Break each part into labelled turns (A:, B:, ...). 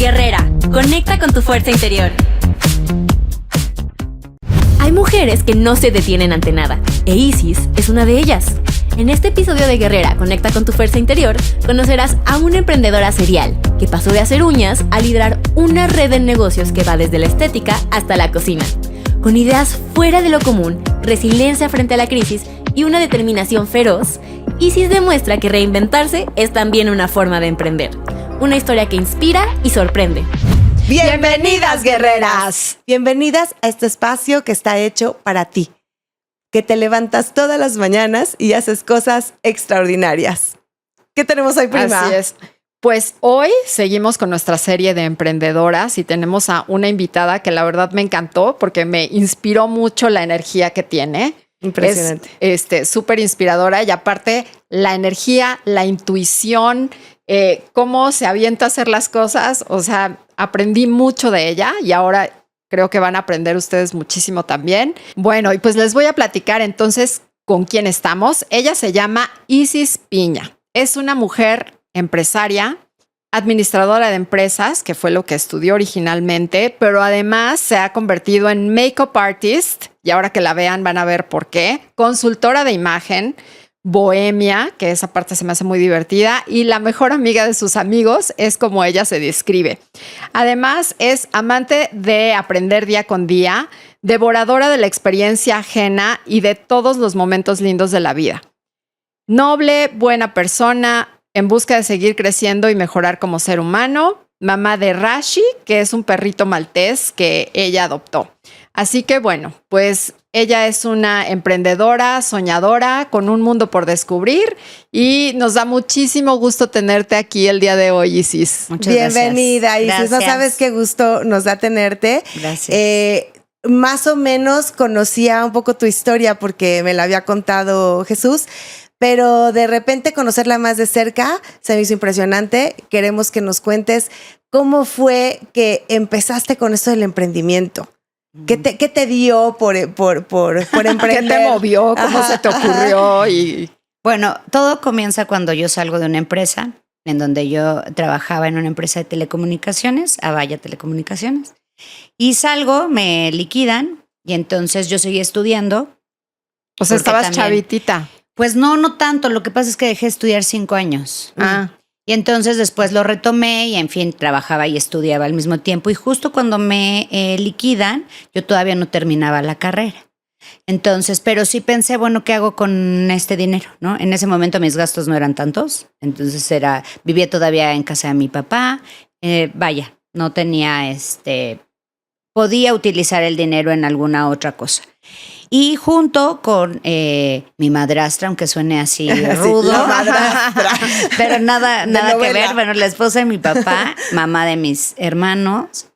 A: Guerrera, conecta con tu fuerza interior. Hay mujeres que no se detienen ante nada, e Isis es una de ellas. En este episodio de Guerrera, conecta con tu fuerza interior, conocerás a una emprendedora serial que pasó de hacer uñas a liderar una red de negocios que va desde la estética hasta la cocina. Con ideas fuera de lo común, resiliencia frente a la crisis y una determinación feroz, Isis demuestra que reinventarse es también una forma de emprender. Una historia que inspira y sorprende.
B: ¡Bienvenidas, guerreras!
C: Bienvenidas a este espacio que está hecho para ti, que te levantas todas las mañanas y haces cosas extraordinarias. ¿Qué tenemos hoy, prima?
B: Así es. Pues hoy seguimos con nuestra serie de emprendedoras y tenemos a una invitada que la verdad me encantó porque me inspiró mucho la energía que tiene.
C: Impresionante.
B: Es súper inspiradora y aparte la energía, la intuición, cómo se avienta a hacer las cosas. O sea, aprendí mucho de ella y ahora creo que van a aprender ustedes muchísimo también. Bueno, y pues les voy a platicar entonces con quién estamos. Ella se llama Isis Piña. Es una mujer empresaria, administradora de empresas, que fue lo que estudió originalmente, pero además se ha convertido en make-up artist, y ahora que la vean van a ver por qué, consultora de imagen, bohemia, que esa parte se me hace muy divertida, y la mejor amiga de sus amigos es como ella se describe. Además, es amante de aprender día con día, devoradora de la experiencia ajena y de todos los momentos lindos de la vida. Noble, buena persona, en busca de seguir creciendo y mejorar como ser humano, mamá de Rashi, que es un perrito maltés que ella adoptó. Así que bueno, pues ella es una emprendedora, soñadora, con un mundo por descubrir y nos da muchísimo gusto tenerte aquí el día de hoy, Isis.
C: Muchas Bienvenida, gracias. Isis. Gracias. No sabes qué gusto nos da tenerte.
D: Gracias.
C: Más o menos conocía un poco tu historia porque me la había contado Jesús, pero de repente conocerla más de cerca se me hizo impresionante. Queremos que nos cuentes cómo fue que empezaste con esto del emprendimiento. ¿Qué te dio por emprender?
B: ¿Qué te movió? ¿Cómo se te ocurrió?
D: Bueno, todo comienza cuando yo salgo de una empresa en donde yo trabajaba en una empresa de telecomunicaciones, Avaya Telecomunicaciones, y salgo, me liquidan y entonces yo seguí estudiando.
B: O sea, estabas chavitita.
D: Pues no tanto. Lo que pasa es que dejé de estudiar 5 años. Y entonces después lo retomé y en fin, trabajaba y estudiaba al mismo tiempo. Y justo cuando me liquidan, yo todavía no terminaba la carrera. Entonces, pero sí pensé, bueno, ¿qué hago con este dinero? ¿No? En ese momento mis gastos no eran tantos. Entonces vivía todavía en casa de mi papá. Vaya, no tenía podía utilizar el dinero en alguna otra cosa. Y junto con mi madrastra, aunque suene así rudo,
C: sí, la madrastra.
D: Pero nada que ver. Bueno, la esposa de mi papá, mamá de mis hermanos,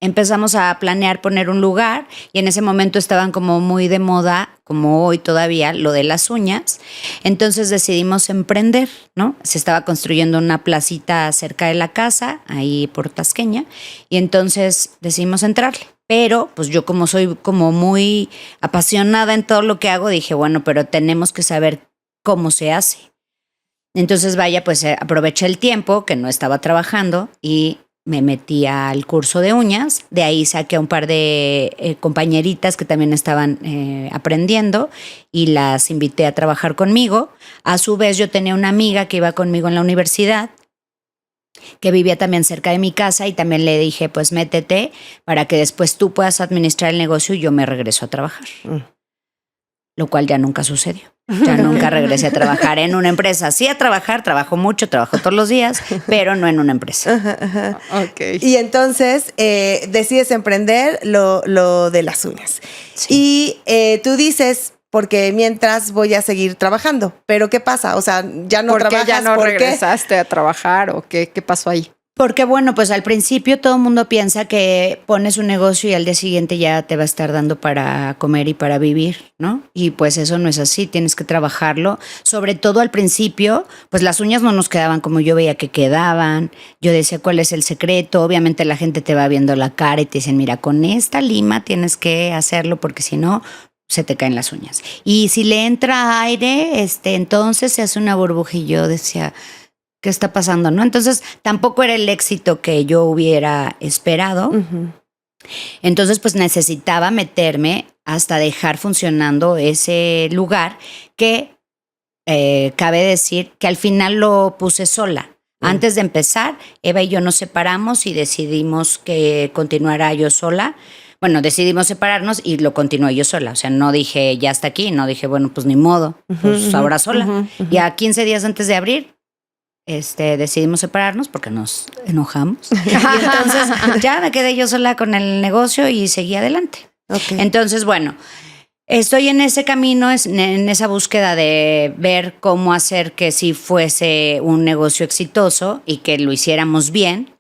D: empezamos a planear poner un lugar y en ese momento estaban como muy de moda, como hoy todavía, lo de las uñas. Entonces decidimos emprender, ¿no? Se estaba construyendo una placita cerca de la casa, ahí por Tasqueña, y entonces decidimos entrarle. Pero pues yo como soy como muy apasionada en todo lo que hago, dije, bueno, pero tenemos que saber cómo se hace. Entonces vaya, pues aproveché el tiempo que no estaba trabajando y me metí al curso de uñas. De ahí saqué a un par de compañeritas que también estaban aprendiendo y las invité a trabajar conmigo. A su vez yo tenía una amiga que iba conmigo en la universidad, que vivía también cerca de mi casa y también le dije, pues métete para que después tú puedas administrar el negocio y yo me regreso a trabajar. Lo cual ya nunca sucedió. Ya nunca regresé a trabajar en una empresa. Sí a trabajar, trabajo mucho, trabajo todos los días, pero no en una empresa.
C: Okay. Y entonces decides emprender lo de las uñas. Sí. Y tú dices, porque mientras voy a seguir trabajando. Pero ¿qué pasa? O sea, ya no trabajas.
B: ¿Por qué ya no regresaste a trabajar o qué pasó ahí?
D: Porque bueno, pues al principio todo el mundo piensa que pones un negocio y al día siguiente ya te va a estar dando para comer y para vivir, ¿no? Y pues eso no es así, tienes que trabajarlo. Sobre todo al principio, pues las uñas no nos quedaban como yo veía que quedaban. Yo decía, ¿cuál es el secreto? Obviamente la gente te va viendo la cara y te dicen, mira, con esta lima tienes que hacerlo porque si no se te caen las uñas. Y si le entra aire, entonces se hace una burbuja. Y yo decía, ¿qué está pasando? ¿No? Entonces, tampoco era el éxito que yo hubiera esperado.
C: Ujú.
D: Entonces, pues necesitaba meterme hasta dejar funcionando ese lugar que cabe decir que al final lo puse sola. Antes de empezar, Eva y yo nos separamos y decidimos que continuara yo sola. Bueno, decidimos separarnos y lo continué yo sola. O sea, no dije ya hasta aquí, no dije, bueno, pues ni modo, pues ahora sola. Y a 15 días antes de abrir, decidimos separarnos porque nos enojamos. Y entonces ya me quedé yo sola con el negocio y seguí adelante.
C: Okay.
D: Entonces, bueno, estoy en ese camino, en esa búsqueda de ver cómo hacer que sí fuese un negocio exitoso y que lo hiciéramos bien.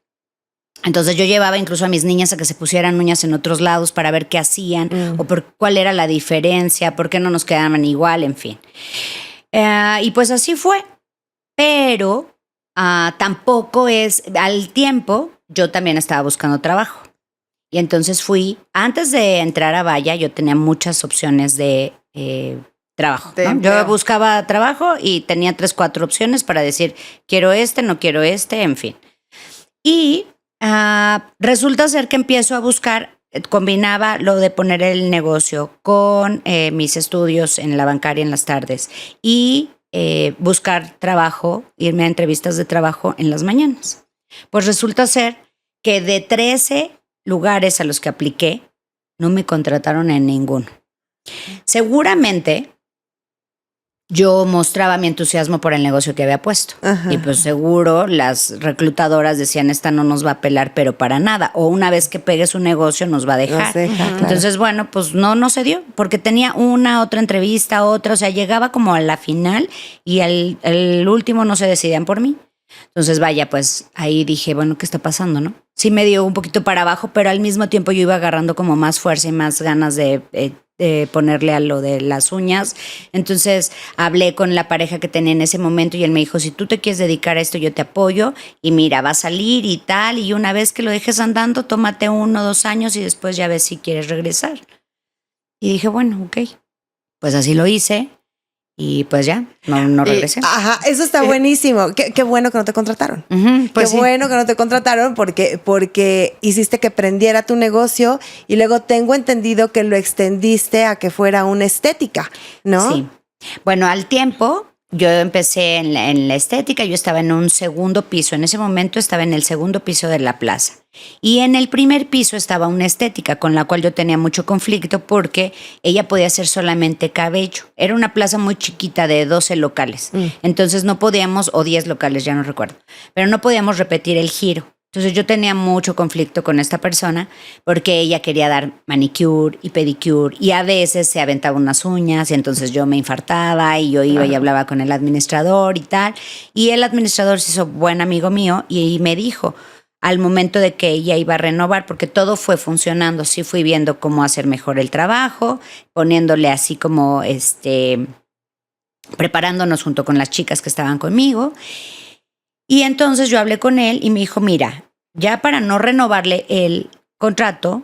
D: Entonces yo llevaba incluso a mis niñas a que se pusieran uñas en otros lados para ver qué hacían o cuál era la diferencia, por qué no nos quedaban igual, en fin. Y pues así fue. Pero tampoco es, al tiempo yo también estaba buscando trabajo. Y entonces antes de entrar a Vaya, yo tenía muchas opciones de trabajo, ¿no? Yo buscaba trabajo y tenía 3, 4 opciones para decir, quiero no quiero en fin. Y resulta ser que empiezo a buscar, combinaba lo de poner el negocio con mis estudios en la bancaria en las tardes y buscar trabajo, irme a entrevistas de trabajo en las mañanas. Pues resulta ser que de 13 lugares a los que apliqué, no me contrataron en ninguno. Seguramente yo mostraba mi entusiasmo por el negocio que había puesto. Ajá. Y pues seguro las reclutadoras decían, esta no nos va a pelar, pero para nada. O una vez que pegue su negocio nos va a dejar. Entonces, bueno, pues no se dio, porque tenía otra entrevista, otra. O sea, llegaba como a la final y el último no se decidían por mí. Entonces, vaya, pues ahí dije, bueno, ¿qué está pasando, no? Sí me dio un poquito para abajo, pero al mismo tiempo yo iba agarrando como más fuerza y más ganas de ponerle a lo de las uñas. Entonces hablé con la pareja que tenía en ese momento y él me dijo, si tú te quieres dedicar a esto, yo te apoyo y mira, va a salir y tal, y una vez que lo dejes andando, tómate 1 o 2 años y después ya ves si quieres regresar. Y dije, bueno, ok, pues así lo hice. Y pues ya, no regresé.
C: Ajá, eso está buenísimo. Qué bueno que no te contrataron.
D: Pues
C: qué bueno que no te contrataron porque hiciste que prendiera tu negocio y luego tengo entendido que lo extendiste a que fuera una estética, ¿no?
D: Sí. Bueno, al tiempo yo empecé en la estética, yo estaba en un segundo piso. En ese momento estaba en el segundo piso de la plaza. Y en el primer piso estaba una estética con la cual yo tenía mucho conflicto porque ella podía hacer solamente cabello. Era una plaza muy chiquita de 12 locales. Entonces no podíamos, o 10 locales, ya no recuerdo, pero no podíamos repetir el giro. Entonces yo tenía mucho conflicto con esta persona porque ella quería dar manicure y pedicure y a veces se aventaba unas uñas y entonces yo me infartaba y yo iba y hablaba con el administrador y tal. Y el administrador se hizo buen amigo mío y me dijo, al momento de que ella iba a renovar, porque todo fue funcionando, sí fui viendo cómo hacer mejor el trabajo, poniéndole así como preparándonos junto con las chicas que estaban conmigo. Y entonces yo hablé con él y me dijo, mira, ya para no renovarle el contrato,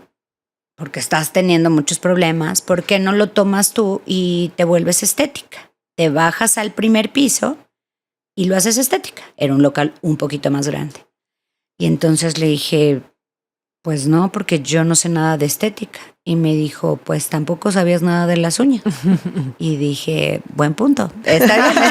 D: porque estás teniendo muchos problemas, ¿por qué no lo tomas tú y te vuelves estética? Te bajas al primer piso y lo haces estética. Era un local un poquito más grande. Y entonces le dije, pues no, porque yo no sé nada de estética. Y me dijo, pues tampoco sabías nada de las uñas. Y dije, buen punto. Está bien.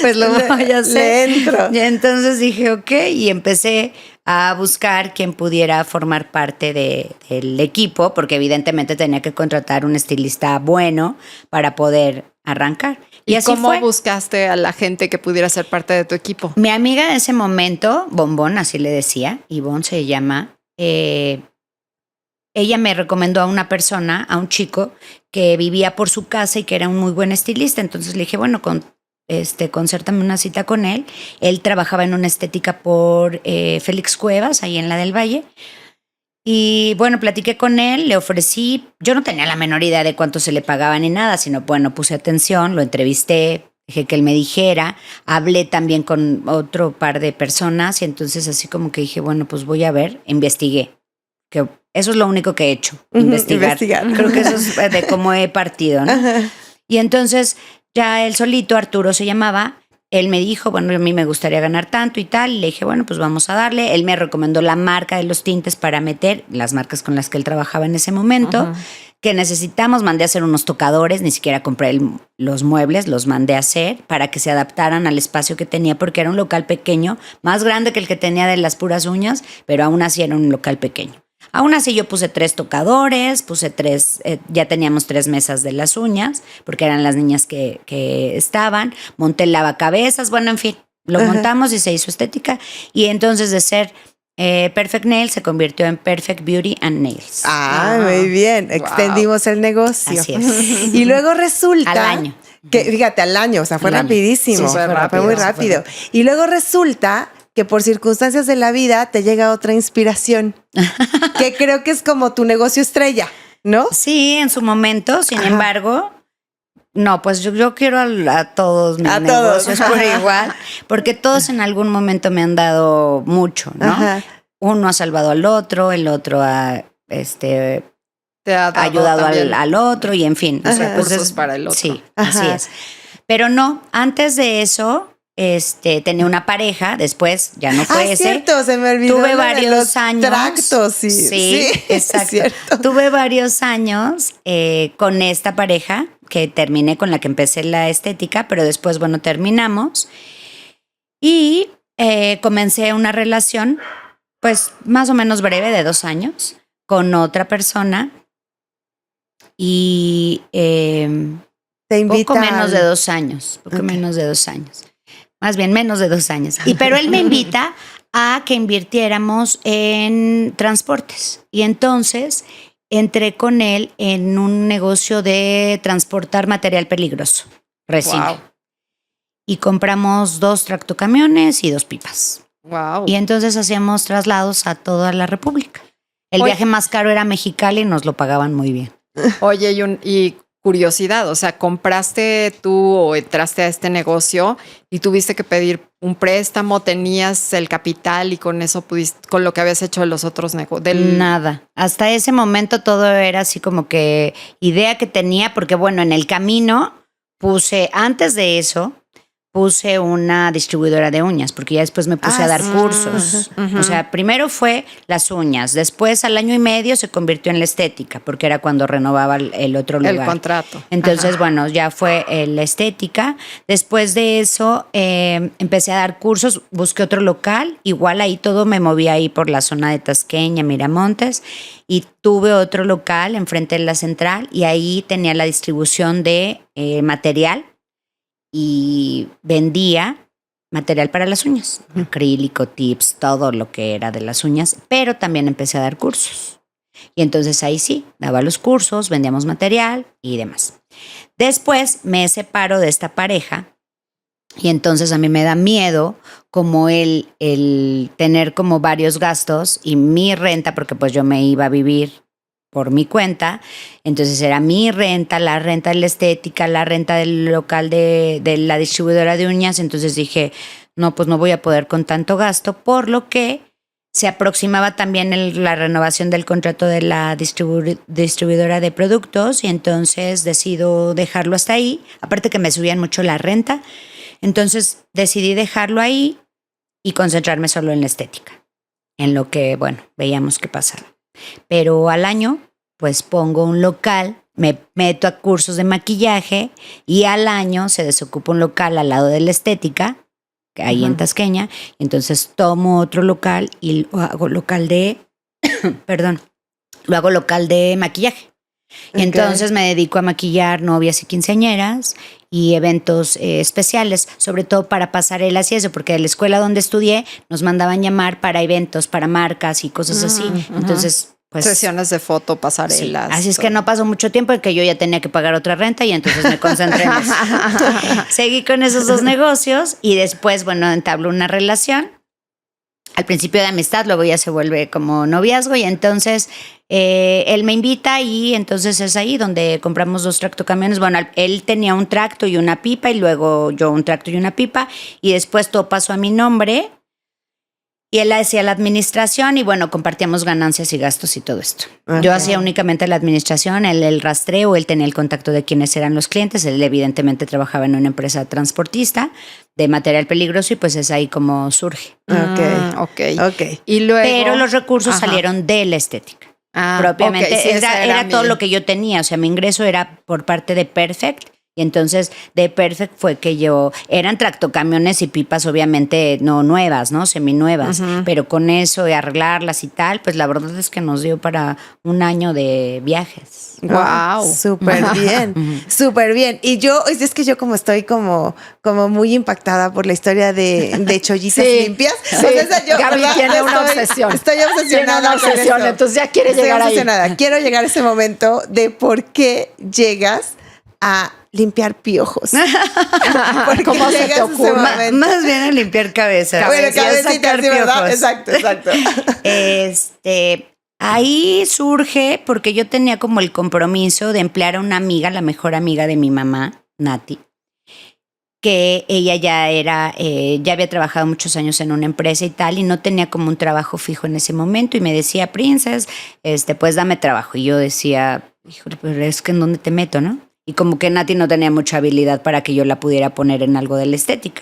D: Pues lo voy a hacer.
C: Le entro.
D: Y entonces dije, ok. Y empecé a buscar quien pudiera formar parte del equipo, porque evidentemente tenía que contratar un estilista bueno para poder arrancar.
B: ¿Y
D: así
B: cómo
D: fue.
B: buscaste a la gente que pudiera ser parte de tu equipo?
D: Mi amiga en ese momento, Bombón, así le decía, Ivonne se llama, ella me recomendó a una persona, a un chico que vivía por su casa y que era un muy buen estilista. Entonces le dije, bueno, concértame una cita con él. Él trabajaba en una estética por Félix Cuevas, ahí en la del Valle. Y bueno, platiqué con él, le ofrecí, yo no tenía la menor idea de cuánto se le pagaba ni nada, sino bueno, puse atención, lo entrevisté, dejé que él me dijera, hablé también con otro par de personas y entonces así como que dije, bueno, pues voy a ver, investigué, que eso es lo único que he hecho, investigar. Creo que eso es de cómo he partido, ¿no? Y entonces ya él solito, Arturo se llamaba, él me dijo, bueno, a mí me gustaría ganar tanto y tal. Y le dije, bueno, pues vamos a darle. Él me recomendó la marca de los tintes para meter, las marcas con las que él trabajaba en ese momento, que necesitamos. Mandé a hacer unos tocadores, ni siquiera compré los muebles, los mandé a hacer para que se adaptaran al espacio que tenía, porque era un local pequeño, más grande que el que tenía de las puras uñas, pero aún así era un local pequeño. Aún así yo puse 3 tocadores, ya teníamos 3 mesas de las uñas, porque eran las niñas que estaban, monté el lavacabezas, bueno, en fin, lo montamos y se hizo estética. Y entonces de ser Perfect Nail se convirtió en Perfect Beauty and Nails.
C: Muy bien, extendimos el negocio.
D: Así es.
C: Y luego resulta...
D: Al año.
C: Que, fíjate, al año, o sea, fue rapidísimo.
B: Sí,
C: fue muy rápido. Y luego resulta que por circunstancias de la vida te llega otra inspiración, que creo que es como tu negocio estrella, ¿no?
D: Sí, en su momento, sin embargo, no, pues yo quiero a todos mis negocios por igual, porque todos en algún momento me han dado mucho, ¿no? Ajá. Uno ha salvado al otro, el otro ha
B: te ha
D: ayudado al otro y en fin.
B: O sea, recursos para el otro.
D: Sí, así es. Pero no, antes de eso... tenía una pareja, después ya no fue ese.
C: Cierto, se me olvidó.
D: Tuve varios años.
C: Tractos, sí,
D: exacto. Tuve varios años con esta pareja que terminé, con la que empecé la estética, pero después, bueno, terminamos y comencé una relación, pues más o menos breve, de 2 años, con otra persona y poco menos de 2 años, menos de 2 años. Más bien, menos de 2 años. Pero él me invita a que invirtiéramos en transportes. Y entonces entré con él en un negocio de transportar material peligroso, resina. Wow. Y compramos 2 tractocamiones y 2 pipas.
B: Wow.
D: Y entonces hacíamos traslados a toda la República. El viaje más caro era Mexicali y nos lo pagaban muy bien.
B: Oye, y curiosidad, o sea, ¿compraste tú o entraste a este negocio y tuviste que pedir un préstamo? ¿Tenías el capital y con eso pudiste, con lo que habías hecho de los otros negocios?
D: Nada. Hasta ese momento todo era así como que idea que tenía, porque bueno, en el camino antes de eso, puse una distribuidora de uñas, porque ya después me puse a dar cursos. O sea, primero fue las uñas, después al año y medio se convirtió en la estética, porque era cuando renovaba el otro lugar.
B: El contrato.
D: Entonces, bueno, ya fue la estética. Después de eso, empecé a dar cursos, busqué otro local, igual ahí todo me movía ahí por la zona de Tasqueña, Miramontes, y tuve otro local enfrente de la central, y ahí tenía la distribución de material, y vendía material para las uñas, acrílico, tips, todo lo que era de las uñas, pero también empecé a dar cursos. Y entonces ahí sí, daba los cursos, vendíamos material y demás. Después me separo de esta pareja y entonces a mí me da miedo como el tener como varios gastos y mi renta, porque pues yo me iba a vivir por mi cuenta, entonces era mi renta, la renta de la estética, la renta del local de la distribuidora de uñas, entonces dije, no, pues no voy a poder con tanto gasto, por lo que se aproximaba también la renovación del contrato de la distribuidora de productos y entonces decido dejarlo hasta ahí, aparte que me subían mucho la renta, entonces decidí dejarlo ahí y concentrarme solo en la estética, en lo que, bueno, veíamos qué pasaba. Pero al año, pues pongo un local, me meto a cursos de maquillaje y al año se desocupa un local al lado de la estética, ahí en Tasqueña, entonces tomo otro local y lo hago local de, lo hago local de maquillaje. Okay. Entonces me dedico a maquillar novias y quinceañeras y eventos especiales, sobre todo para pasarelas y eso, porque de la escuela donde estudié nos mandaban llamar para eventos, para marcas y cosas así. Entonces, pues...
B: sesiones de foto, pasarelas.
D: Sí. Así es que no pasó mucho tiempo en que yo ya tenía que pagar otra renta y entonces me concentré en eso. Seguí con esos 2 negocios y después, bueno, entabló una relación. Al principio de amistad, luego ya se vuelve como noviazgo y entonces él me invita y entonces es ahí donde compramos 2 tractocamiones. Bueno, él tenía un tracto y una pipa y luego yo un tracto y una pipa y después todo pasó a mi nombre Y él hacía la administración y bueno, compartíamos ganancias y gastos y todo esto.
C: Okay.
D: Yo hacía únicamente la administración, él el rastreo, él tenía el contacto de quiénes eran los clientes, él evidentemente trabajaba en una empresa transportista de material peligroso y pues es ahí como surge.
B: Ok. Y luego,
D: pero los recursos salieron de la estética. Propiamente,
B: okay, sí,
D: era todo lo que yo tenía, o sea, mi ingreso era por parte de Perfect. Y entonces de Perfect fue que eran tractocamiones y pipas obviamente no nuevas, ¿no? Seminuevas, pero con eso de arreglarlas y tal, pues la verdad es que nos dio para un año de viajes.
B: Wow.
C: Súper bien, súper bien. Y yo, es que yo como estoy como muy impactada por la historia de Chollitas Limpias.
B: Sí.
C: O sea, yo,
B: Gaby tiene una obsesión.
C: Estoy obsesionada.
B: Tiene una obsesión, entonces ya quiere llegar ahí.
C: Quiero llegar a ese momento de por qué llegas a limpiar piojos.
B: ¿Cómo se te ocurre?
D: Más bien a limpiar cabezas.
C: Bueno, cabecitas, sí, ¿verdad? Exacto.
D: Ahí surge porque yo tenía como el compromiso de emplear a una amiga, la mejor amiga de mi mamá, Nati, que ella ya había trabajado muchos años en una empresa y tal, y no tenía como un trabajo fijo en ese momento, y me decía, Princess, pues dame trabajo. Y yo decía, híjole, pero es que ¿en dónde te meto, no? Y como que Nati no tenía mucha habilidad para que yo la pudiera poner en algo de la estética.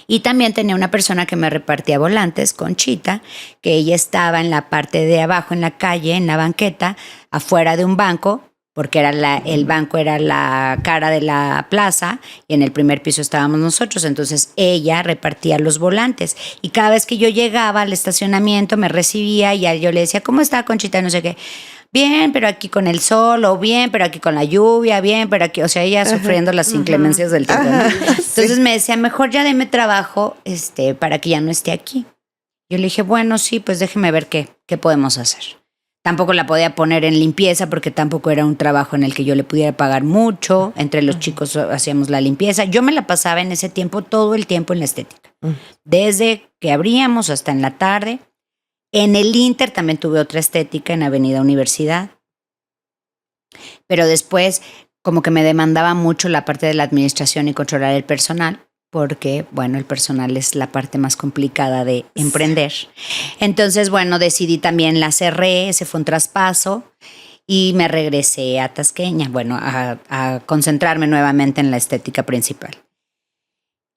D: Y también tenía una persona que me repartía volantes, Conchita, que ella estaba en la parte de abajo, en la calle, en la banqueta, afuera de un banco, porque el banco era la cara de la plaza y en el primer piso estábamos nosotros. Entonces ella repartía los volantes y cada vez que yo llegaba al estacionamiento me recibía y yo le decía, ¿cómo está, Conchita? No sé qué. Bien, pero aquí con el sol, o bien, pero aquí con la lluvia, bien, pero aquí, o sea, ella sufriendo las inclemencias del tiempo, ¿no? Entonces me decía, mejor ya deme trabajo para que ya no esté aquí. Yo le dije, bueno, sí, pues déjeme ver qué podemos hacer. Tampoco la podía poner en limpieza porque tampoco era un trabajo en el que yo le pudiera pagar mucho. Entre los chicos hacíamos la limpieza. Yo me la pasaba en ese tiempo, todo el tiempo en la estética. Desde que abríamos hasta en la tarde. En el Inter también tuve otra estética en Avenida Universidad. Pero después como que me demandaba mucho la parte de la administración y controlar el personal. Porque, bueno, el personal es la parte más complicada de emprender. Entonces, bueno, decidí también la cerré, ese fue un traspaso y me regresé a Tasqueña, bueno, a concentrarme nuevamente en la estética principal.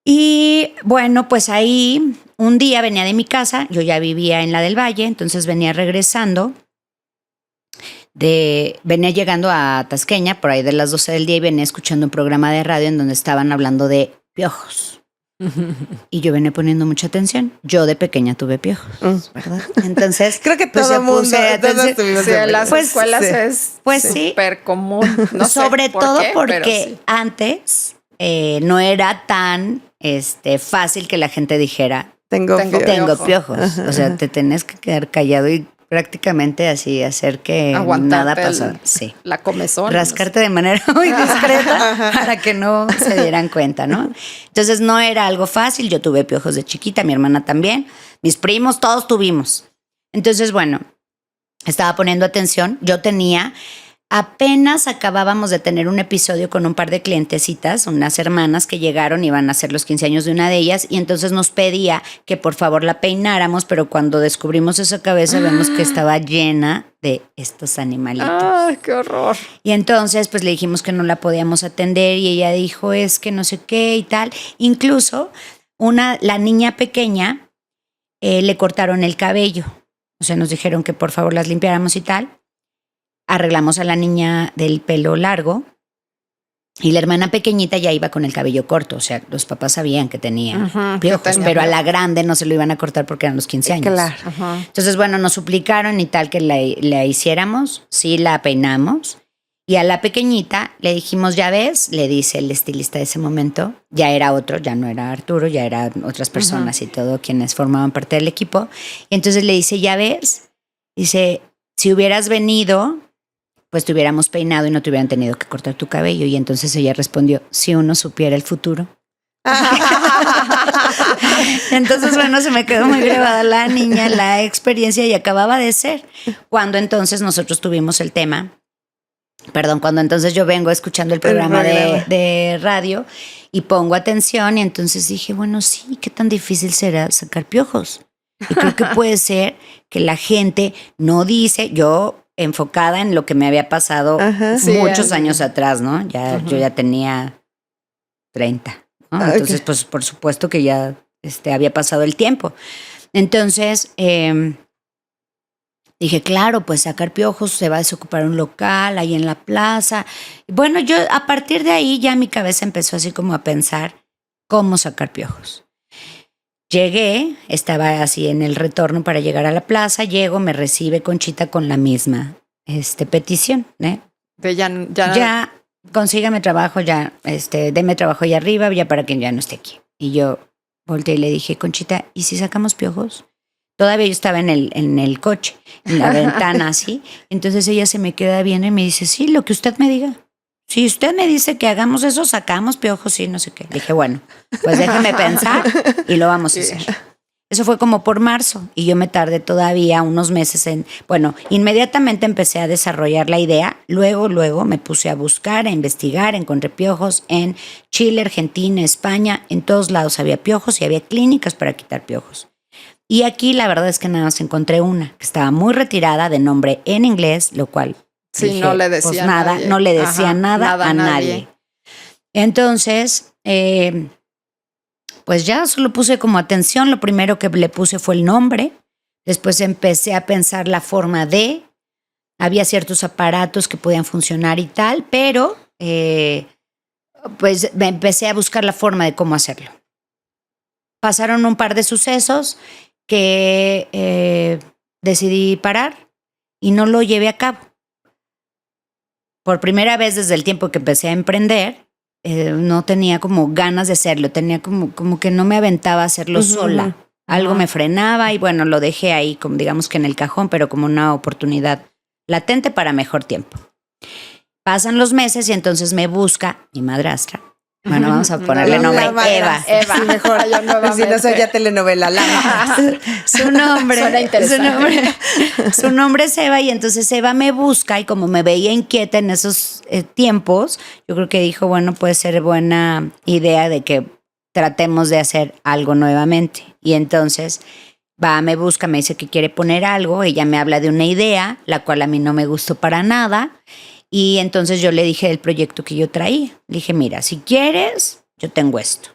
D: Y bueno, pues ahí un día venía de mi casa, yo ya vivía en la del Valle, entonces venía regresando, venía llegando a Tasqueña por ahí de las 12 del día y venía escuchando un programa de radio en donde estaban hablando de piojos. Y yo venía poniendo mucha atención. Yo de pequeña tuve piojos, ¿verdad? Entonces
C: creo que todo el mundo
B: en las escuelas es súper común. No
D: sobre
B: sé por
D: todo
B: qué,
D: porque antes no era tan fácil que la gente dijera tengo piojos. O sea, te tenés que quedar callado y prácticamente así hacer que nada pasó. Sí.
B: La comezón.
D: Rascarte de manera muy discreta para que no se dieran cuenta, ¿no? Entonces no era algo fácil. Yo tuve piojos de chiquita, mi hermana también, mis primos, todos tuvimos. Entonces, bueno, estaba poniendo atención. Apenas acabábamos de tener un episodio con un par de clientecitas, unas hermanas que llegaron, iban a hacer los 15 años de una de ellas y entonces nos pedía que por favor la peináramos, pero cuando descubrimos esa cabeza vemos que estaba llena de estos animalitos.
B: ¡Ay, qué horror!
D: Y entonces pues le dijimos que no la podíamos atender y ella dijo es que no sé qué y tal. Incluso la niña pequeña le cortaron el cabello, o sea nos dijeron que por favor las limpiáramos y tal. Arreglamos a la niña del pelo largo y la hermana pequeñita ya iba con el cabello corto. O sea, los papás sabían que tenía piojos, pero a la grande no se lo iban a cortar porque eran los 15 años.
C: Claro.
D: Entonces, bueno, nos suplicaron y tal que la hiciéramos. Sí, la peinamos. Y a la pequeñita le dijimos, ya ves, le dice el estilista de ese momento, ya era otro, ya no era Arturo, ya eran otras personas y todo quienes formaban parte del equipo. Y entonces le dice, ya ves, dice, si hubieras venido, pues te hubiéramos peinado y no te hubieran tenido que cortar tu cabello. Y entonces ella respondió, si uno supiera el futuro. Entonces, bueno, se me quedó muy grabada la niña, la experiencia y acababa de ser. Cuando entonces nosotros tuvimos el tema, cuando entonces yo vengo escuchando el programa de radio y pongo atención y entonces dije, bueno, sí, ¿qué tan difícil será sacar piojos? Y creo que puede ser que la gente no dice, yo enfocada en lo que me había pasado muchos años atrás, ¿no? Yo ya tenía 30, ¿no? Entonces, pues por supuesto que ya había pasado el tiempo. Entonces, dije, claro, pues sacar piojos, se va a desocupar un local ahí en la plaza. Bueno, yo a partir de ahí ya mi cabeza empezó así como a pensar cómo sacar piojos. Llegué, estaba así en el retorno para llegar a la plaza, llego, me recibe Conchita con la misma petición, ¿eh? Ya consígame trabajo, ya, deme trabajo allá arriba, ya para que ya no esté aquí. Y yo volteé y le dije, Conchita, ¿y si sacamos piojos? Todavía yo estaba en el coche, en la ventana así. Entonces ella se me queda viendo y me dice, sí, lo que usted me diga. Si usted me dice que hagamos eso, sacamos piojos, sí, no sé qué. Dije, bueno, pues déjame pensar y lo vamos a hacer. Eso fue como por marzo y yo me tardé todavía unos meses inmediatamente empecé a desarrollar la idea. Luego me puse a buscar, a investigar, encontré piojos en Chile, Argentina, España. En todos lados había piojos y había clínicas para quitar piojos. Y aquí la verdad es que nada más encontré una que estaba muy retirada, de nombre en inglés, lo cual dije,
B: no le decía
D: pues nada,
B: nadie.
D: no le decía nada a nadie. Entonces, pues ya solo puse como atención. Lo primero que le puse fue el nombre. Después empecé a pensar la forma de. Había ciertos aparatos que podían funcionar y tal, pero pues me empecé a buscar la forma de cómo hacerlo. Pasaron un par de sucesos que decidí parar y no lo llevé a cabo. Por primera vez desde el tiempo que empecé a emprender, no tenía como ganas de hacerlo, tenía como que no me aventaba a hacerlo sola. Algo me frenaba y bueno, lo dejé ahí, como digamos que en el cajón, pero como una oportunidad latente para mejor tiempo. Pasan los meses y entonces me busca mi madrastra. Bueno, vamos a ponerle nombre, Eva.
C: Sí, mejor. Si no soy ya telenovela.
D: Su nombre.
B: Suena interesante.
D: Su nombre es Eva y entonces Eva me busca y como me veía inquieta en esos tiempos, yo creo que dijo, bueno, puede ser buena idea de que tratemos de hacer algo nuevamente. Y entonces me busca, me dice que quiere poner algo, ella me habla de una idea, la cual a mí no me gustó para nada. Y entonces yo le dije del proyecto que yo traía. Le dije, mira, si quieres, yo tengo esto.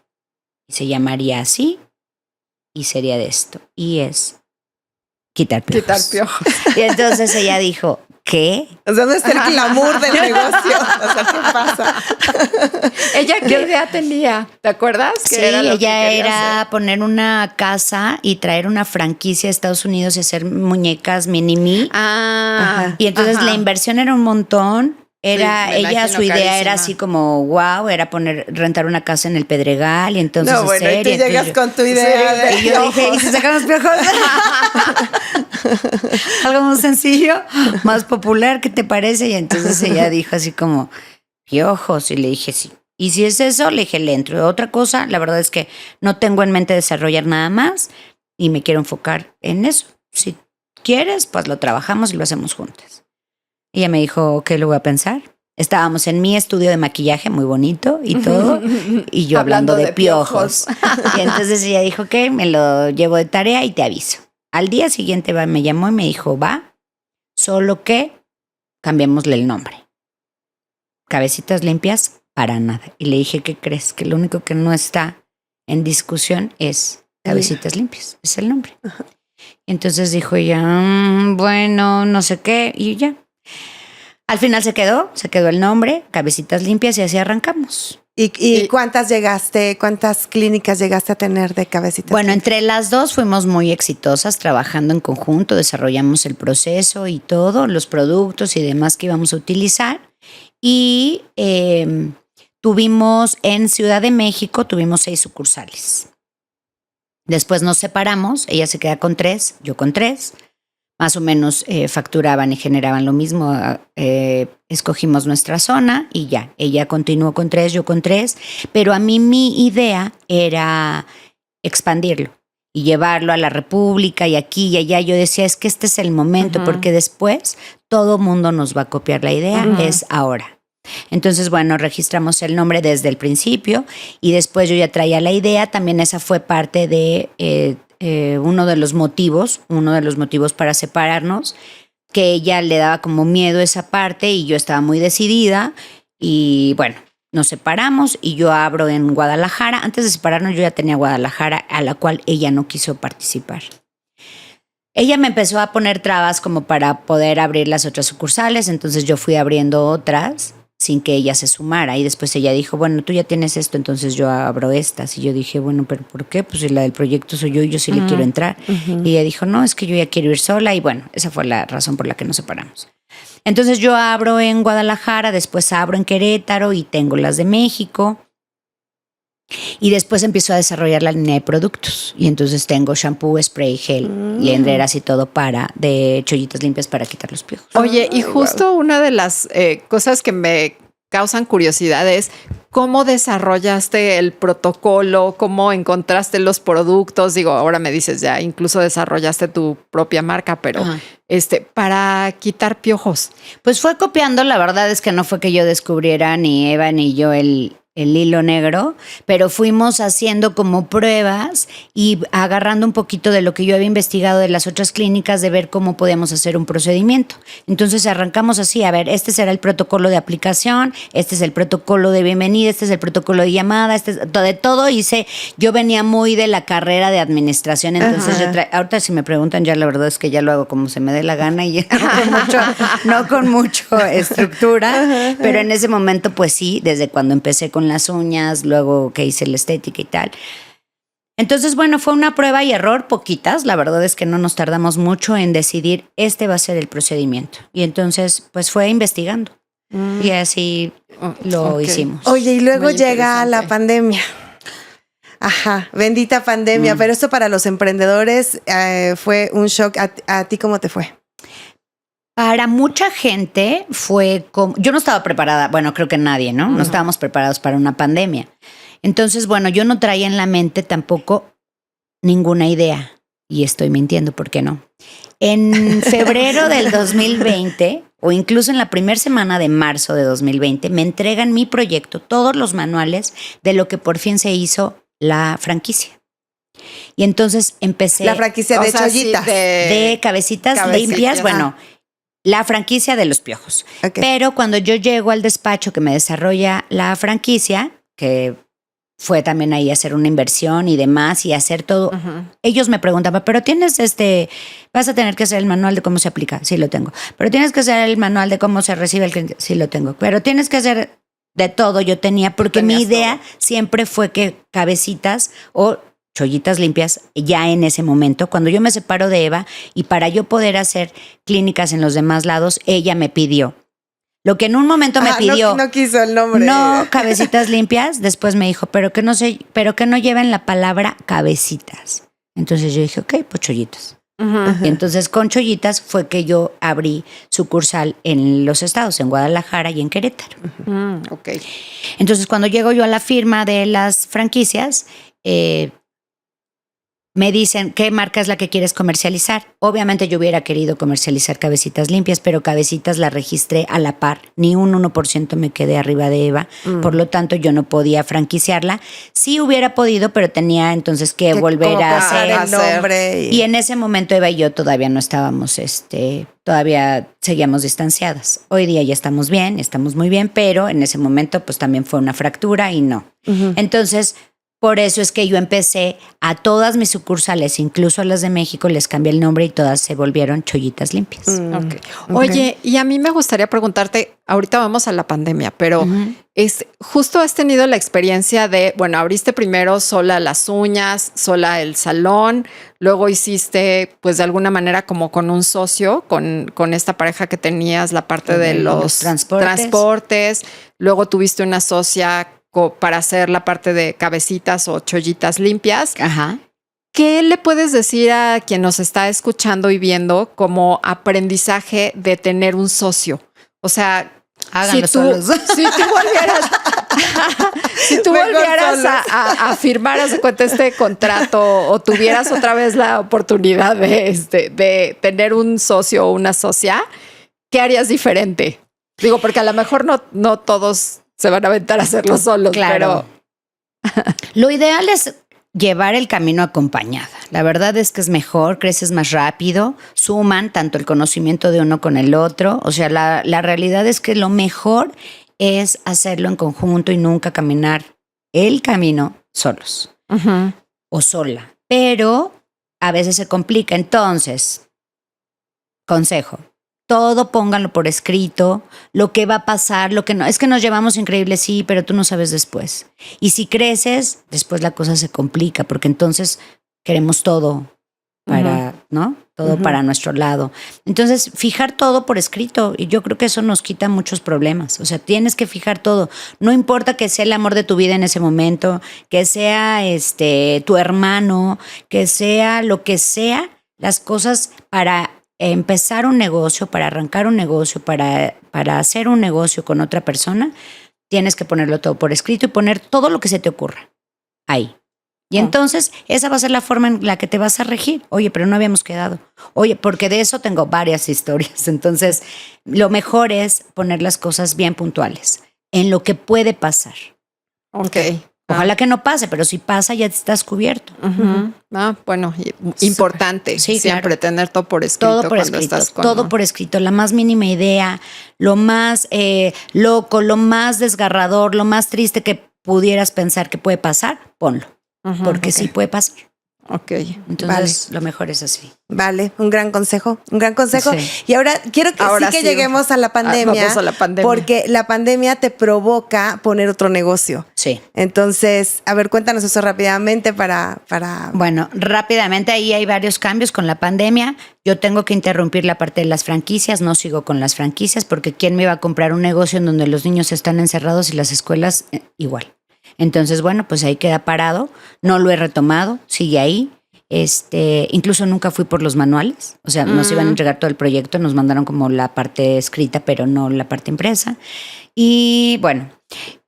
D: Y se llamaría así y sería de esto. Y es quitar piojos. Y entonces ella dijo, ¿qué?
C: O sea, ¿dónde está el glamour del negocio? O sea, ¿qué pasa?
B: ¿Ella qué idea tenía? ¿Te acuerdas?
D: Sí, ella era poner una casa y traer una franquicia a Estados Unidos y hacer muñecas mini-me. Y entonces la inversión era un montón. Su idea era así como, wow, era rentar una casa en el Pedregal y entonces
C: no, bueno, y tú llegas con tu idea.
D: Y yo dije, ¿y si sacamos piojos? Algo más sencillo, más popular, ¿qué te parece? Y entonces ella dijo así como, piojos, y le dije, sí. Y si es eso, le dije, le entro. Otra cosa, la verdad es que no tengo en mente desarrollar nada más y me quiero enfocar en eso. Si quieres, pues lo trabajamos y lo hacemos juntas. Y ella me dijo, ¿qué lo voy a pensar? Estábamos en mi estudio de maquillaje, muy bonito y todo, y yo hablando de piojos. Y entonces ella dijo, ¿qué? Me lo llevo de tarea y te aviso. Al día siguiente me llamó y me dijo, va, solo que cambiémosle el nombre. Cabecitas limpias, para nada. Y le dije, ¿qué crees? Que lo único que no está en discusión es Cabecitas limpias, es el nombre. Y entonces dijo ella, bueno, no sé qué, y ya. Al final se quedó el nombre, Cabecitas Limpias, y así arrancamos.
C: ¿Y cuántas clínicas llegaste a tener de Cabecitas
D: Bueno,
C: Limpias?
D: entre las dos fuimos muy exitosas trabajando en conjunto, desarrollamos el proceso y todo, los productos y demás que íbamos a utilizar. Y tuvimos en Ciudad de México, 6 sucursales. Después nos separamos, ella se queda con 3, yo con 3. Más o menos facturaban y generaban lo mismo. Escogimos nuestra zona y ya. Ella continuó con 3, yo con 3. Pero a mí mi idea era expandirlo y llevarlo a la República y aquí y allá. Yo decía, es que este es el momento, porque después todo mundo nos va a copiar la idea. Es ahora. Entonces, bueno, registramos el nombre desde el principio y después yo ya traía la idea. También esa fue parte de uno de los motivos para separarnos, que ella le daba como miedo esa parte y yo estaba muy decidida y bueno, nos separamos y yo abro en Guadalajara. Antes de separarnos yo ya tenía Guadalajara, a la cual ella no quiso participar. Ella me empezó a poner trabas como para poder abrir las otras sucursales, entonces yo fui abriendo otras sin que ella se sumara y después ella dijo, bueno, tú ya tienes esto, entonces yo abro estas. Y yo dije, bueno, ¿pero por qué? Pues si la del proyecto soy yo y yo sí le quiero entrar. Y ella dijo, no, es que yo ya quiero ir sola y bueno, esa fue la razón por la que nos separamos. Entonces yo abro en Guadalajara, después abro en Querétaro y tengo las de México. Y después empiezo a desarrollar la línea de productos. Y entonces tengo shampoo, spray, gel, liendreras y todo de chollitas limpias para quitar los piojos.
B: Oye, y justo una de las cosas que me causan curiosidad es cómo desarrollaste el protocolo, cómo encontraste los productos. Digo, ahora me dices ya, incluso desarrollaste tu propia marca, pero para quitar piojos.
D: Pues fue copiando, la verdad es que no fue que yo descubriera ni Eva ni yo el hilo negro, pero fuimos haciendo como pruebas y agarrando un poquito de lo que yo había investigado de las otras clínicas de ver cómo podíamos hacer un procedimiento. Entonces arrancamos así, a ver, este será el protocolo de aplicación, este es el protocolo de bienvenida, este es el protocolo de llamada, de todo hice. Yo venía muy de la carrera de administración, entonces ahorita si me preguntan ya la verdad es que ya lo hago como se me dé la gana y no con mucho estructura, pero en ese momento pues sí, desde cuando empecé con las uñas, luego que hice la estética y tal. Entonces, bueno, fue una prueba y error, poquitas. La verdad es que no nos tardamos mucho en decidir este va a ser el procedimiento. Y entonces, pues fue investigando. Y así lo hicimos.
C: Oye, y luego llega la pandemia. Ajá, bendita pandemia. Pero esto para los emprendedores fue un shock. ¿A ti cómo te fue?
D: Para mucha gente fue como... Yo no estaba preparada, bueno, creo que nadie, ¿no? No estábamos preparados para una pandemia. Entonces, bueno, yo no traía en la mente tampoco ninguna idea. Y estoy mintiendo, ¿por qué no? En febrero del 2020, o incluso en la primera semana de marzo de 2020, me entregan mi proyecto, todos los manuales de lo que por fin se hizo la franquicia. Y entonces empecé...
C: La franquicia de chollitas.
D: Sí, de cabecitas limpias, bueno... La franquicia de los piojos. Okay. Pero cuando yo llego al despacho que me desarrolla la franquicia, que fue también ahí hacer una inversión y demás y hacer todo, ellos me preguntaban, pero tienes vas a tener que hacer el manual de cómo se aplica. Sí, lo tengo. Pero tienes que hacer el manual de cómo se recibe el cliente. Sí, lo tengo. Pero tienes que hacer de todo. Yo tenía, porque mi idea siempre fue que cabecitas o chollitas limpias ya en ese momento, cuando yo me separo de Eva y para yo poder hacer clínicas en los demás lados, ella me pidió. Lo que en un momento me pidió.
C: No quiso el nombre.
D: No, cabecitas limpias. Después me dijo, pero que no lleven la palabra cabecitas. Entonces yo dije, ok, pues chollitas. Y entonces con chollitas fue que yo abrí sucursal en los estados, en Guadalajara y en Querétaro.
B: Okay.
D: Entonces cuando llego yo a la firma de las franquicias, me dicen, ¿qué marca es la que quieres comercializar? Obviamente yo hubiera querido comercializar cabecitas limpias, pero cabecitas la registré a la par. Ni un 1% me quedé arriba de Eva. Por lo tanto, yo no podía franquiciarla. Sí hubiera podido, pero tenía entonces que volver a hacer
C: el nombre.
D: Y en ese momento Eva y yo todavía no estábamos, todavía seguíamos distanciadas. Hoy día ya estamos bien, estamos muy bien, pero en ese momento pues también fue una fractura y no. Entonces... Por eso es que yo empecé a todas mis sucursales, incluso a las de México, les cambié el nombre y todas se volvieron chollitas limpias.
B: Okay. Oye, y a mí me gustaría preguntarte, ahorita vamos a la pandemia, pero justo has tenido la experiencia de, bueno, abriste primero sola las uñas, sola el salón, luego hiciste pues de alguna manera como con un socio, con esta pareja que tenías la parte de los transportes, luego tuviste una socia para hacer la parte de cabecitas o chollitas limpias.
D: Ajá.
B: ¿Qué le puedes decir a quien nos está escuchando y viendo como aprendizaje de tener un socio? O sea,
D: háganlo solos.
B: Si tú volvieras a firmar a su cuenta este contrato o tuvieras otra vez la oportunidad de tener un socio o una socia, ¿qué harías diferente? Digo, porque a lo mejor no todos se van a aventar a hacerlo solos,
D: Claro.
B: pero
D: Lo ideal es llevar el camino acompañada. La verdad es que es mejor, creces más rápido, suman tanto el conocimiento de uno con el otro. O sea, la realidad es que lo mejor es hacerlo en conjunto y nunca caminar el camino solos o sola. Pero a veces se complica. Entonces, consejo. Todo pónganlo por escrito, lo que va a pasar, lo que no. Es que nos llevamos increíble, sí, pero tú no sabes después. Y si creces, después la cosa se complica, porque entonces queremos todo para, ¿no? Todo para nuestro lado. Entonces, fijar todo por escrito, y yo creo que eso nos quita muchos problemas. O sea, tienes que fijar todo. No importa que sea el amor de tu vida en ese momento, que sea tu hermano, que sea lo que sea, las cosas para empezar un negocio, para arrancar un negocio, para hacer un negocio con otra persona, tienes que ponerlo todo por escrito y poner todo lo que se te ocurra ahí. Y entonces esa va a ser la forma en la que te vas a regir. Oye, pero no habíamos quedado. Oye, porque de eso tengo varias historias. Entonces, lo mejor es poner las cosas bien puntuales en lo que puede pasar.
B: ok.
D: Ojalá que no pase, pero si pasa ya estás cubierto.
B: Bueno, importante
D: Sí,
B: siempre
D: claro.
B: tener todo por escrito.
D: Todo por
B: cuando
D: escrito,
B: estás con-
D: todo por escrito, la más mínima idea, lo más loco, lo más desgarrador, lo más triste que pudieras pensar que puede pasar, ponlo, porque sí puede pasar.
B: Ok.
D: Entonces, lo mejor es así.
C: Vale, un gran consejo, un gran consejo.
D: Sí.
C: Y ahora quiero que
B: Ahora
C: sí que
B: sí.
C: lleguemos a la pandemia,
B: Vamos a la pandemia.
C: porque la pandemia te provoca poner otro negocio.
D: Sí.
C: Entonces, a ver, cuéntanos eso rápidamente para
D: Bueno, rápidamente ahí hay varios cambios con la pandemia. Yo tengo que interrumpir la parte de las franquicias, no sigo con las franquicias porque ¿quién me iba a comprar un negocio en donde los niños están encerrados y las escuelas igual? Entonces, bueno, pues ahí queda parado, no lo he retomado, sigue ahí. Incluso nunca fui por los manuales, o sea, nos iban a entregar todo el proyecto, nos mandaron como la parte escrita, pero no la parte impresa. Y bueno,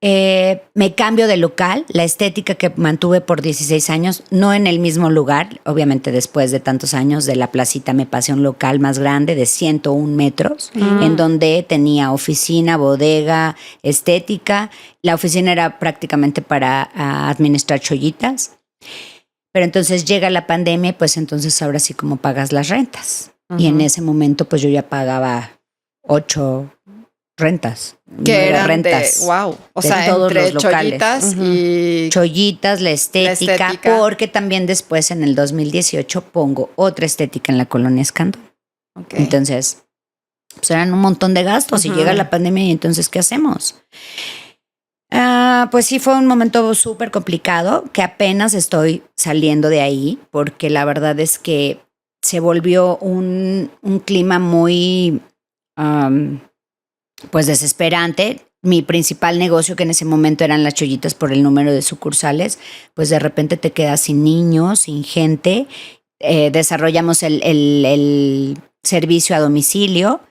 D: me cambio de local, la estética que mantuve por 16 años, no en el mismo lugar, obviamente después de tantos años de la placita me pasé a un local más grande de 101 metros, en donde tenía oficina, bodega, estética. La oficina era prácticamente para administrar chollitas. Pero entonces llega la pandemia y pues entonces ahora sí como pagas las rentas. Y en ese momento pues yo ya pagaba 8 rentas.
B: Que
D: 9
B: eran
D: rentas.
B: wow. O
D: de
B: sea,
D: todos
B: entre
D: los locales.
B: chollitas y...
D: Chollitas, la estética,
B: estética.
D: porque también después en el 2018 pongo otra estética en la colonia Escandón.
B: Ok.
D: Entonces, pues eran un montón de gastos y llega la pandemia y entonces, ¿qué hacemos? Pues sí, fue un momento súper complicado que apenas estoy saliendo de ahí porque la verdad es que se volvió un clima muy, pues desesperante. Mi principal negocio, que en ese momento eran las chollitas por el número de sucursales, pues de repente te quedas sin niños, sin gente. Desarrollamos el servicio a domicilio.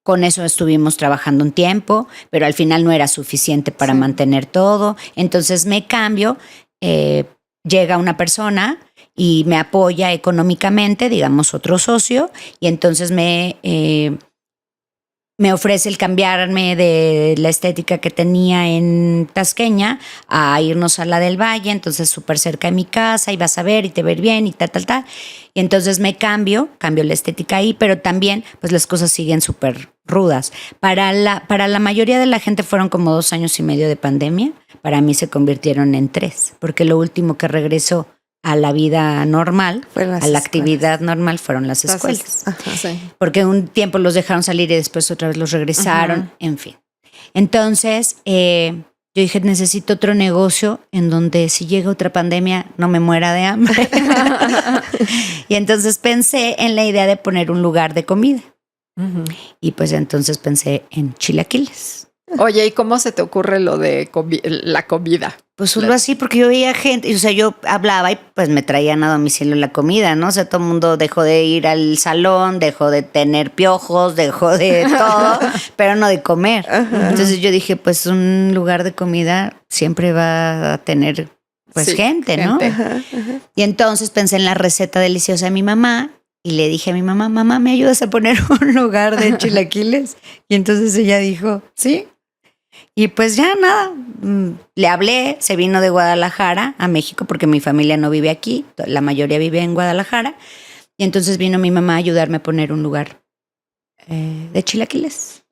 D: Con eso estuvimos trabajando un tiempo, pero al final no era suficiente para mantener todo. Entonces me cambio, llega una persona y me apoya económicamente, digamos otro socio, y entonces me ofrece el cambiarme de la estética que tenía en Tasqueña a irnos a la del Valle, entonces súper cerca de mi casa y vas a ver y te ver bien y tal. Y entonces me cambio la estética ahí, pero también pues las cosas siguen súper rudas. Para la mayoría de la gente fueron como 2 años y medio de pandemia, para mí se convirtieron en 3, porque lo último que regresó a la vida normal,
C: Fueron las
D: a la
C: escuelas.
D: actividad normal fueron las escuelas.
B: Sí.
D: Porque un tiempo los dejaron salir y después otra vez los regresaron, en fin. Entonces, yo dije, necesito otro negocio en donde si llega otra pandemia no me muera de hambre. Y entonces pensé en la idea de poner un lugar de comida. Y pues entonces pensé en chilaquiles.
B: Oye, ¿y cómo se te ocurre lo de la comida?
D: Pues solo así, porque yo veía gente, o sea, yo hablaba y pues me traían a domicilio la comida, ¿no? O sea, todo el mundo dejó de ir al salón, dejó de tener piojos, dejó de todo, pero no de comer. Entonces yo dije, pues un lugar de comida siempre va a tener pues
B: Sí,
D: gente, ¿no?
B: gente.
D: Y entonces pensé en la receta deliciosa de mi mamá Y le dije a mi mamá, ¿me ayudas a poner un lugar de chilaquiles? Y entonces ella dijo, sí. Y pues ya nada, le hablé, se vino de Guadalajara a México porque mi familia no vive aquí, la mayoría vive en Guadalajara. Y entonces vino mi mamá a ayudarme a poner un lugar de chilaquiles.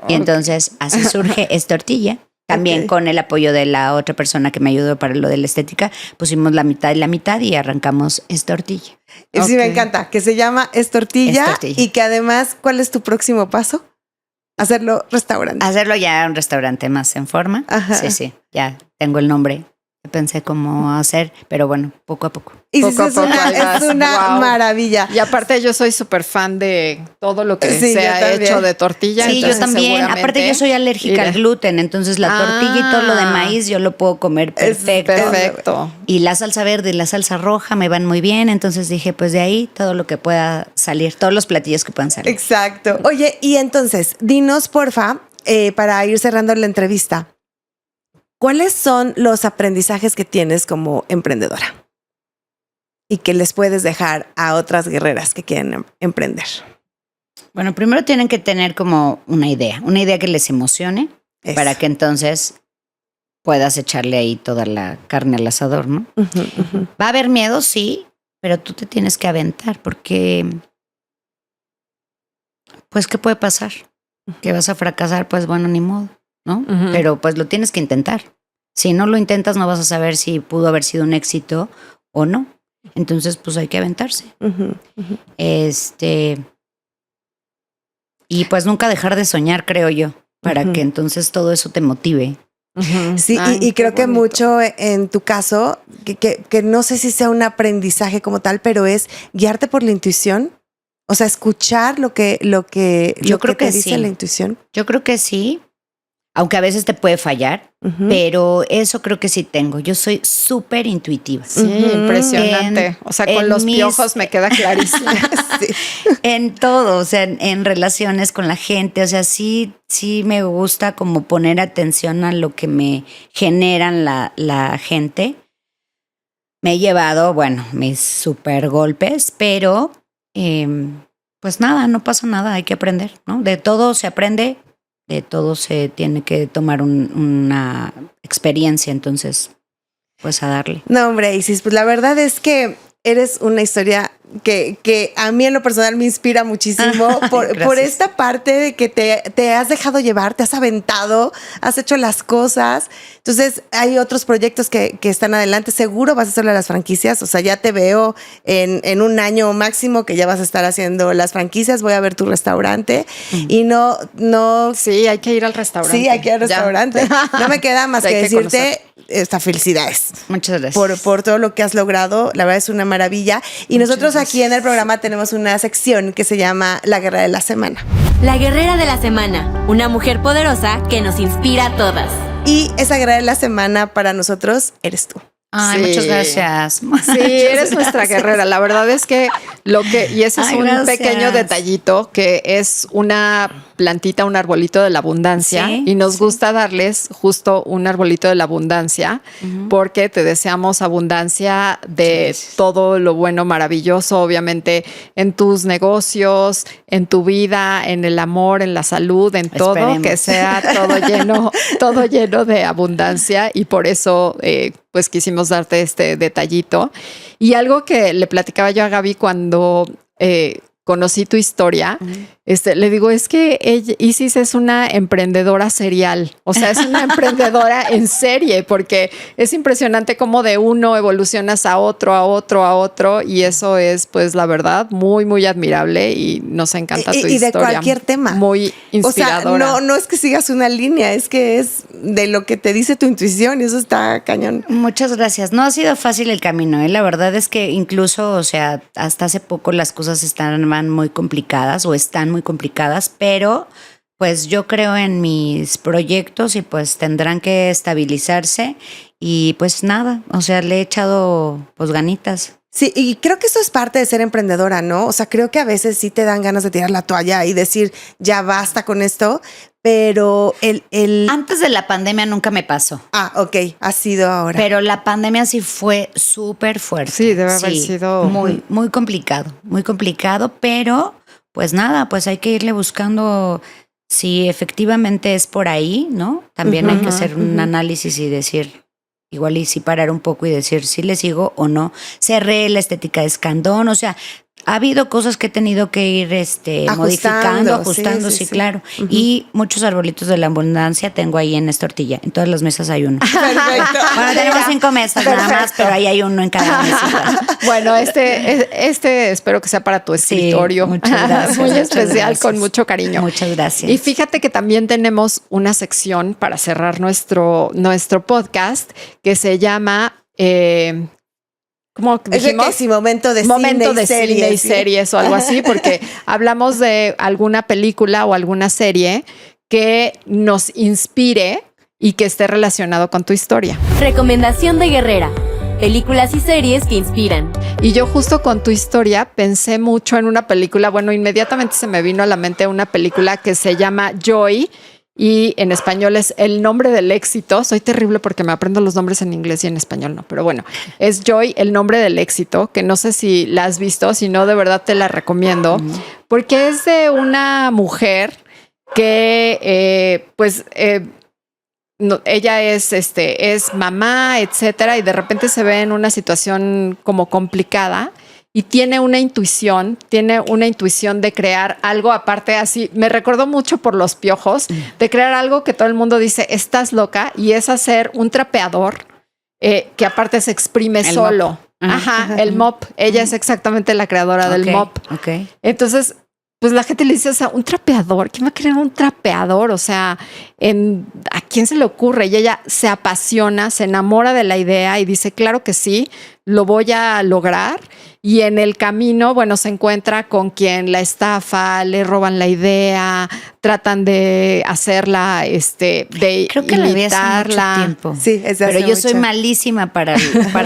D: Y entonces así surge Es Tortilla. También con el apoyo de la otra persona que me ayudó para lo de la estética, pusimos la mitad y la mitad y arrancamos Es Tortilla.
C: Sí, me encanta, que se llama Es Tortilla y que además, ¿cuál es tu próximo paso? Hacerlo restaurante.
D: Hacerlo ya un restaurante más en forma. Ajá. Sí, ya tengo el nombre. Pensé cómo hacer, pero bueno, poco a poco.
C: Y poco es una maravilla.
B: Y aparte yo soy súper fan de todo lo que se ha hecho de tortilla.
D: Sí, yo también. Aparte yo soy alérgica al gluten, entonces la tortilla y todo lo de maíz yo lo puedo comer perfecto.
B: Perfecto.
D: Y la salsa verde y la salsa roja me van muy bien, entonces dije, pues de ahí todo lo que pueda salir, todos los platillos que puedan salir.
C: Exacto. Oye, y entonces, dinos porfa, para ir cerrando la entrevista, ¿cuáles son los aprendizajes que tienes como emprendedora y que les puedes dejar a otras guerreras que quieren emprender?
D: Bueno, primero tienen que tener como una idea que les emocione. Eso. Para que entonces puedas echarle ahí toda la carne al asador, ¿no? Va a haber miedo, sí, pero tú te tienes que aventar porque, pues, ¿qué puede pasar? Que vas a fracasar, pues bueno, ni modo, ¿no? Pero pues lo tienes que intentar. Si no lo intentas, no vas a saber si pudo haber sido un éxito o no. Entonces, pues hay que aventarse. Y pues nunca dejar de soñar, creo yo, para que entonces todo eso te motive.
C: Sí, y creo que mucho en tu caso, que no sé si sea un aprendizaje como tal, pero es guiarte por la intuición. O sea, escuchar lo que te dice la intuición.
D: Yo creo que sí. Aunque a veces te puede fallar, pero eso creo que sí tengo. Yo soy súper intuitiva.
B: Sí, impresionante. O sea, con los piojos me queda clarísimo.
C: Sí.
D: En todo, o sea, en relaciones con la gente. O sea, sí me gusta como poner atención a lo que me generan la gente. Me he llevado, bueno, mis súper golpes, pero pues nada, no pasa nada, hay que aprender, ¿no? De todo se aprende. De todo se tiene que tomar una experiencia, entonces, pues a darle.
C: No, hombre, Isis, pues la verdad es que eres una historia que a mí en lo personal me inspira muchísimo por esta parte de que te has dejado llevar, te has aventado, has hecho las cosas. Entonces hay otros proyectos que están adelante. Seguro vas a hacerle las franquicias. O sea, ya te veo en un año máximo que ya vas a estar haciendo las franquicias. Voy a ver tu restaurante y no.
B: Sí, hay que ir al restaurante.
C: Sí, hay que ir al restaurante. No me queda más que decirte felicidades.
D: Muchas gracias.
C: Por todo lo que has logrado. La verdad es una maravilla. Y nosotros aquí en el programa tenemos una sección que se llama La Guerrera de la Semana.
A: La Guerrera de la Semana, una mujer poderosa que nos inspira a todas.
C: Y esa guerrera de la semana para nosotros eres tú.
D: Ay, muchas gracias.
B: Sí, eres nuestra guerrera. La verdad es que y ese es un pequeño detallito que es una plantita, un arbolito de la abundancia. ¿Sí? Y nos gusta darles justo un arbolito de la abundancia porque te deseamos abundancia de todo lo bueno, maravilloso, obviamente en tus negocios, en tu vida, en el amor, en la salud, en todo, que sea todo lleno de abundancia y por eso pues quisimos darte este detallito. Y algo que le platicaba yo a Gaby cuando conocí tu historia, le digo, es que Isis es una emprendedora serial, o sea, es una emprendedora en serie, porque es impresionante cómo de uno evolucionas a otro, y eso es, pues, la verdad, muy, muy admirable y nos encanta tu historia.
C: Y de cualquier tema.
B: Muy inspiradora.
C: O sea, no es que sigas una línea, es que es de lo que te dice tu intuición y eso está cañón.
D: Muchas gracias. No ha sido fácil el camino, ¿eh? La verdad es que incluso, o sea, hasta hace poco las cosas estaban muy complicadas o están muy complicadas, pero pues yo creo en mis proyectos y pues tendrán que estabilizarse y pues nada, o sea, le he echado pues ganitas.
C: Sí, y creo que eso es parte de ser emprendedora, ¿no? O sea, creo que a veces sí te dan ganas de tirar la toalla y decir, ya basta con esto, pero
D: Antes de la pandemia nunca me pasó.
C: Ok, ha sido ahora.
D: Pero la pandemia sí fue súper fuerte.
B: Sí, debe haber sido
D: muy complicado, pero pues nada, pues hay que irle buscando si efectivamente es por ahí, ¿no? También hay que hacer un análisis y decir, igual y sí parar un poco y decir si le sigo o no. Cerré la estética de Escandón, o sea, ha habido cosas que he tenido que ir modificando, ajustando, sí, claro. Y muchos arbolitos de la abundancia tengo ahí en esta tortilla. En todas las mesas hay uno.
C: Perfecto.
D: Bueno, tenemos 5 mesas nada más, pero ahí hay uno en cada mesa.
B: Bueno, este espero que sea para tu escritorio.
D: Sí, muchas gracias.
B: Muy
D: muchas
B: especial,
D: gracias.
B: con mucho cariño.
D: Muchas gracias.
B: Y fíjate que también tenemos una sección para cerrar nuestro podcast que se llama... ¿cómo dijimos?
C: Es momento de
B: cine y series o algo así, porque hablamos de alguna película o alguna serie que nos inspire y que esté relacionado con tu historia.
A: Recomendación de Guerrera. Películas y series que inspiran.
B: Y yo justo con tu historia pensé mucho en una película, bueno, inmediatamente se me vino a la mente una película que se llama Joy, y en español es El nombre del éxito. Soy terrible porque me aprendo los nombres en inglés y en español no, pero bueno, es Joy, El nombre del éxito, que no sé si la has visto, si no, de verdad te la recomiendo, porque es de una mujer que ella es mamá, etcétera, y de repente se ve en una situación como complicada. Y tiene una intuición de crear algo aparte así. Me recordó mucho por Los Piojos, de crear algo que todo el mundo dice, estás loca, y es hacer un trapeador que aparte se exprime el solo. Mop. Ajá, el mop. Ella es exactamente la creadora del mop.
D: Okay.
B: Entonces, pues la gente le dice, o sea, un trapeador, ¿quién va a querer un trapeador? O sea, ¿a quién se le ocurre? Y ella se apasiona, se enamora de la idea y dice, claro que sí, lo voy a lograr. Y en el camino, bueno, se encuentra con quien la estafa, le roban la idea, tratan de hacerla,
D: creo que la vi hace mucho tiempo.
C: Sí,
D: pero yo soy malísima para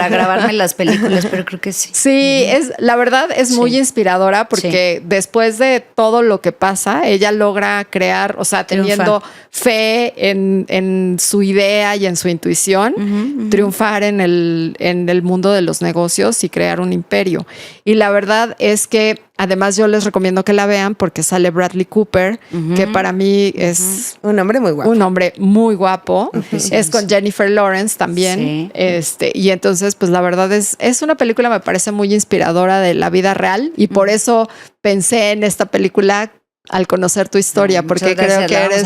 D: grabarme las películas, pero creo que sí.
B: Sí, la verdad es muy inspiradora porque después de todo lo que pasa, ella logra crear, o sea, teniendo fe en su idea y en su intuición, triunfar en el mundo de los negocios y crear un imperio. Y la verdad es que además yo les recomiendo que la vean porque sale Bradley Cooper, que para mí es
C: un hombre muy guapo.
B: Un hombre muy guapo. Es con Jennifer Lawrence también. Sí. Y entonces, pues la verdad es una película, me parece muy inspiradora de la vida real. Y por eso pensé en esta película al conocer tu historia, porque creo que eres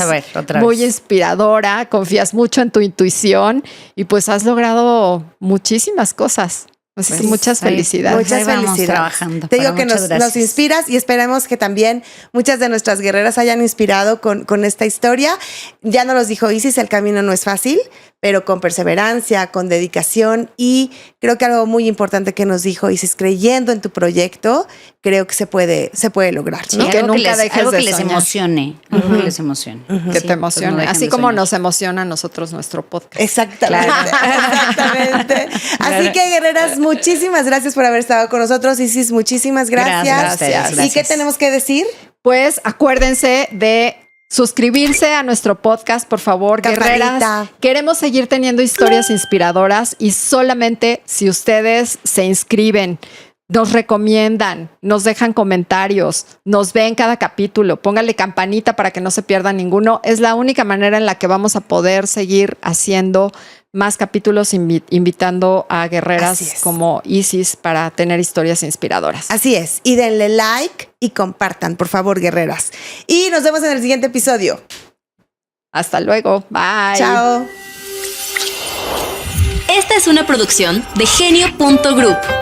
B: muy inspiradora, confías mucho en tu intuición y pues has logrado muchísimas cosas. Así que muchas felicidades.
C: Muchas felicidades.
D: Trabajando.
C: Te digo que nos inspiras y esperemos que también muchas de nuestras guerreras hayan inspirado con esta historia. Ya nos los dijo Isis, el camino no es fácil, pero con perseverancia, con dedicación, y creo que algo muy importante que nos dijo Isis, creyendo en tu proyecto, creo que se puede lograr, ¿no?
D: Sí,
B: que nunca dejes de
D: les emocione, algo que les emocione.
B: Que te emocione, pues así como nos emociona a nosotros nuestro podcast.
C: Exactamente. Exactamente. Así que, guerreras, muchísimas gracias por haber estado con nosotros. Isis, muchísimas gracias.
B: Gracias.
C: ¿Y qué tenemos que decir?
B: Pues acuérdense de suscribirse a nuestro podcast, por favor, guerreras. Queremos seguir teniendo historias inspiradoras y solamente si ustedes se inscriben, nos recomiendan, nos dejan comentarios, nos ven cada capítulo, póngale campanita para que no se pierda ninguno. Es la única manera en la que vamos a poder seguir haciendo más capítulos invitando a guerreras como Isis para tener historias inspiradoras.
C: Así es. Y denle like y compartan, por favor, guerreras. Y nos vemos en el siguiente episodio.
B: Hasta luego. Bye.
C: Chao.
A: Esta es una producción de Genio.group.